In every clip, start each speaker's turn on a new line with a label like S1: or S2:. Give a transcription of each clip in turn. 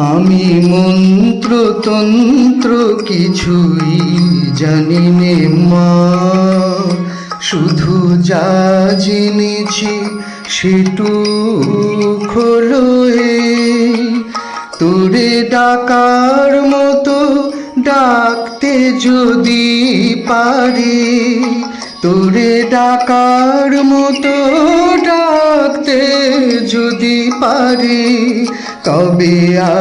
S1: আমি মন্ত্রতন্ত্র কিছুই জানি নে মা, শুধু যা জেনেছি সেটুক হলো এই, তোরে ডাকার মতো ডাকতে যদি পারি, তোরে ডাকার মতো ডাকতে যদি পারি, তবে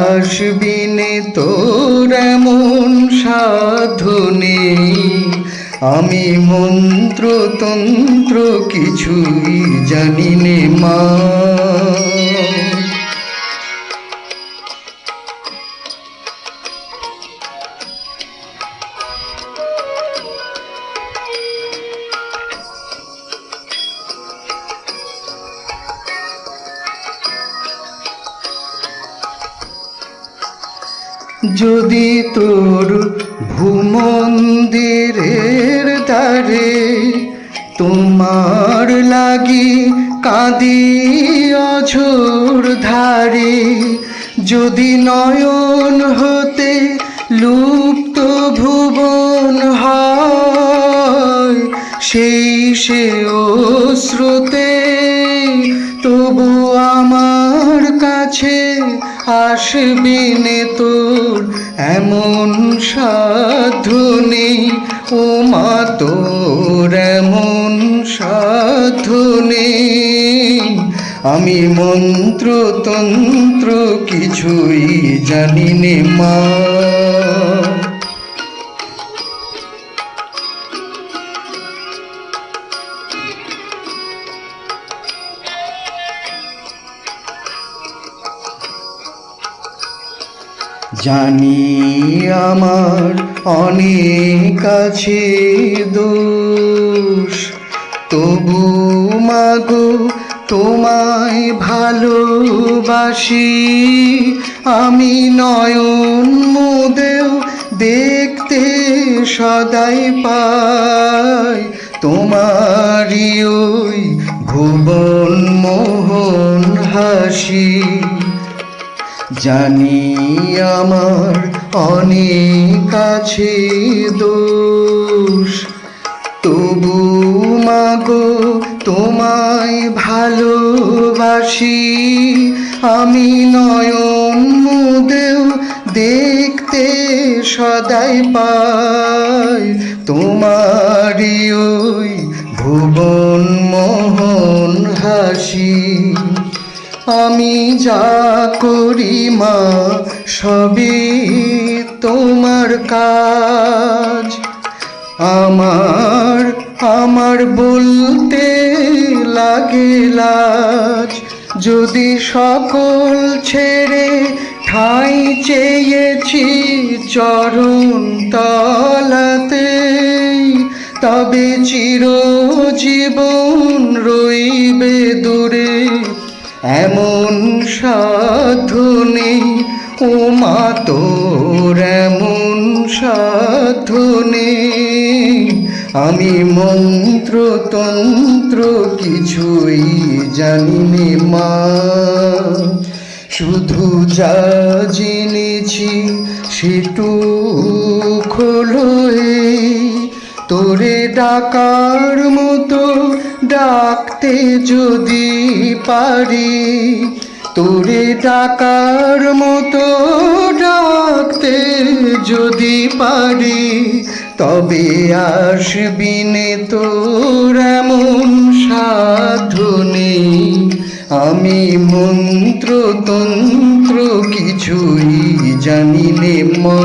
S1: আসবি নে তোর এমন সাধ্য নেই। আমি মন্ত্রতন্ত্র কিছুই জানি নে মা। যদি তোর ভূমন্দিরের দ্বারে তোমার লাগি কাঁদি অঝোর ধারে, যদি নয়ন হতে লুপ্ত ভুবন হয় সেই সে অশ্রুতে, তবু আমার কাছে আসবি নে তোর এমন সাধ্য নেই। ও মা তোর এমন সাধ্য নেই। আমি মন্ত্রতন্ত্র কিছুই জানি নে মা। জানি আমার অনেক আছে দোষ, তবু মাগো তোমায় ভালোবাসি। আমি নয়ন মুদেও দেখতে সদাই পাই তোমারই ওই ভুবন মোহন হাসি। জানি আমার অনেক আছে দোষ, তবু মাগো তোমায় ভালোবাসি। আমি নয়ন মুদেও দেখতে সদাই পাই তোমারই ওই ভুবন মোহন হাসি। আমি যা করি মা সবই তোমার কাজ, আমার বলতে লাগে লাজ। যদি সকল ছেড়ে ঠাঁই চেয়েছি চরণ তলাতে, তবে চিরজীবন রইবে দূরে এমন সাধ্য নেই। ও মা তোর এমন সাধ্য নেই। আমি মন্ত্রতন্ত্র কিছুই জানি নে মা, শুধু যা জেনেছি সেটুক হলো এই, তোরে ডাকার মতো ডাকতে যদি পারি, তোরে ডাকার মতো ডাকতে যদি পারি, তবে আসবি নে তোর এমন সাধ্য নেই। আমি মন্ত্রতন্ত্র কিছুই জানি নে মা।